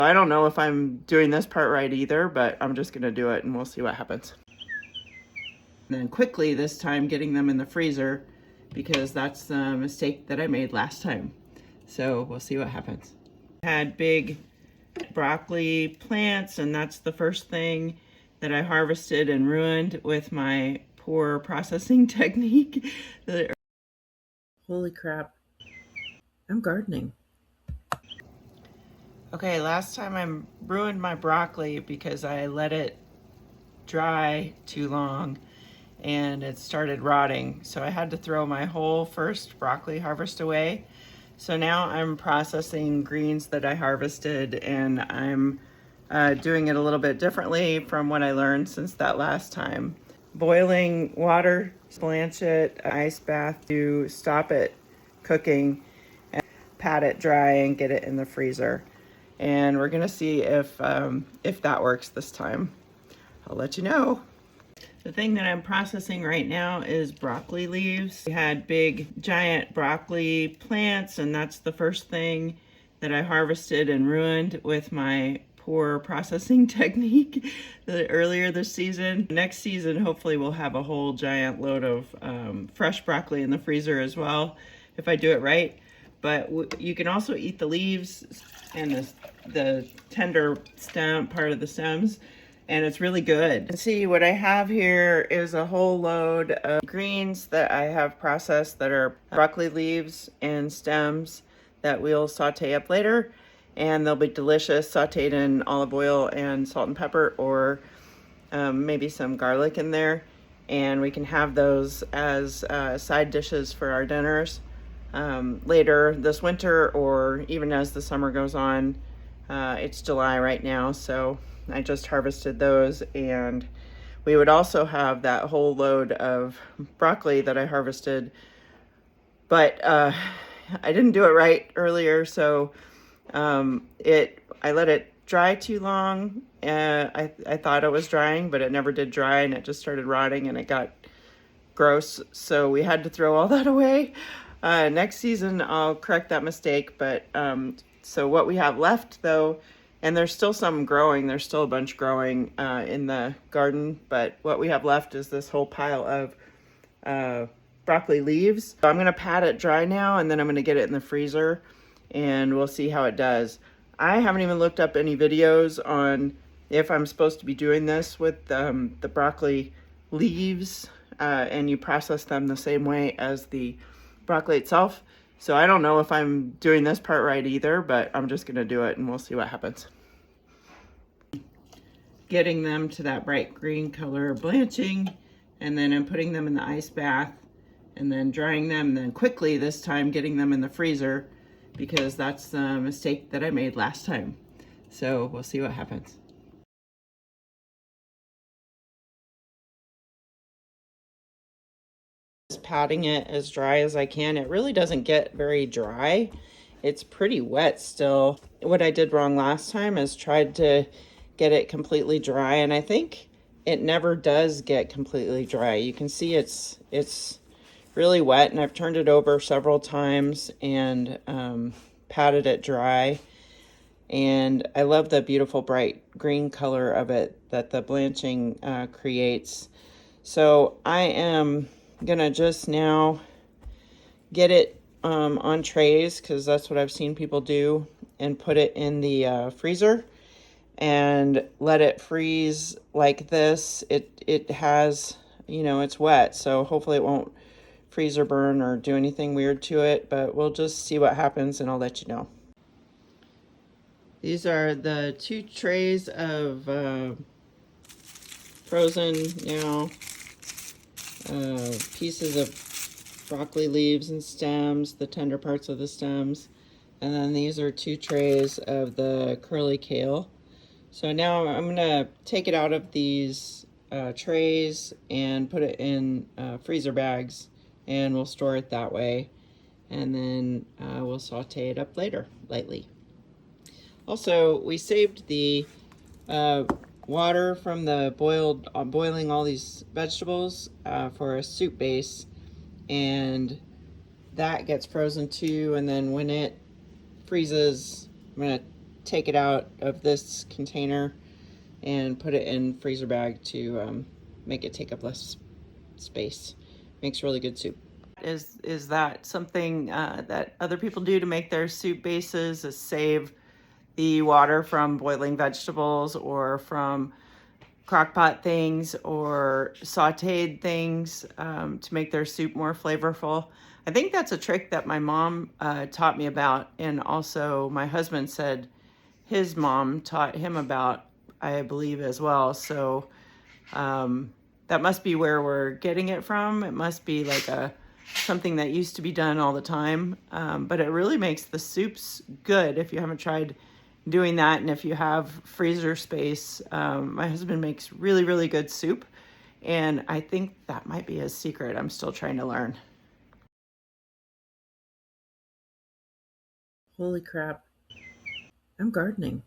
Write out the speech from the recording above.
I don't know if I'm doing this part right either, but I'm just gonna do it and we'll see what happens. And then quickly this time getting them in the freezer because that's the mistake that I made last time. So we'll see what happens. Had big broccoli plants, and that's the first thing that I harvested and ruined with my poor processing technique. Holy crap, I'm gardening. Okay, last time I ruined my broccoli because I let it dry too long and it started rotting. So I had to throw my whole first broccoli harvest away. So now I'm processing greens that I harvested, and I'm doing it a little bit differently from what I learned since that last time. Boiling water, blanch it, ice bath to stop it cooking, and pat it dry and get it in the freezer. And we're gonna see if that works this time. I'll let you know. The thing that I'm processing right now is broccoli leaves. We had big giant broccoli plants, and that's the first thing that I harvested and ruined with my poor processing technique earlier this season. Next season, hopefully we'll have a whole giant load of fresh broccoli in the freezer as well, if I do it right. But you can also eat the leaves and the tender stem, part of the stems, and it's really good. See, what I have here is a whole load of greens that I have processed that are broccoli leaves and stems that we'll saute up later, and they'll be delicious, sauteed in olive oil and salt and pepper, or maybe some garlic in there, and we can have those as side dishes for our dinners later this winter, or even as the summer goes on. It's July right now, so I just harvested those, and we would also have that whole load of broccoli that I harvested, but I didn't do it right earlier, so I let it dry too long. I thought it was drying, but it never did dry, and it just started rotting and it got gross, so we had to throw all that away. Next season I'll correct that mistake, but so what we have left though, and there's still some growing, there's still a bunch growing in the garden, but what we have left is this whole pile of broccoli leaves. So I'm gonna pat it dry now, and then I'm gonna get it in the freezer, and we'll see how it does. I haven't even looked up any videos on if I'm supposed to be doing this with the broccoli leaves, and you process them the same way as the broccoli itself. So I don't know if I'm doing this part right either, but I'm just gonna do it and we'll see what happens. Getting them to that bright green color, blanching, and then I'm putting them in the ice bath and then drying them, and then quickly this time getting them in the freezer because that's the mistake that I made last time. So we'll see what happens. Patting it as dry as I can. It really doesn't get very dry. It's pretty wet still. What I did wrong last time is tried to get it completely dry, and I think it never does get completely dry. You can see it's really wet, and I've turned it over several times and patted it dry. And I love the beautiful bright green color of it that the blanching creates. So I am gonna just now get it on trays, because that's what I've seen people do, and put it in the freezer and let it freeze like this. It has, you know, it's wet, so hopefully it won't freeze or burn or do anything weird to it, but we'll just see what happens and I'll let you know. These are the 2 trays of frozen now pieces of broccoli leaves and stems, the tender parts of the stems, and then these are 2 trays of the curly kale. So now I'm gonna take it out of these trays and put it in freezer bags, and we'll store it that way, and then we'll saute it up later lightly. Also, we saved the water from the boiling all these vegetables for a soup base, and that gets frozen too, and then when it freezes, I'm gonna take it out of this container and put it in freezer bag to make it take up less space. Makes really good soup. Is that something that other people do to make their soup bases, is save the water from boiling vegetables or from crockpot things or sauteed things to make their soup more flavorful. I think that's a trick that my mom taught me about, and also my husband said his mom taught him about, I believe, as well. So that must be where we're getting it from. It must be like something that used to be done all the time, but it really makes the soups good if you haven't tried doing that. And if you have freezer space, my husband makes really, really good soup, and I think that might be his secret. I'm still trying to learn. Holy crap, I'm gardening.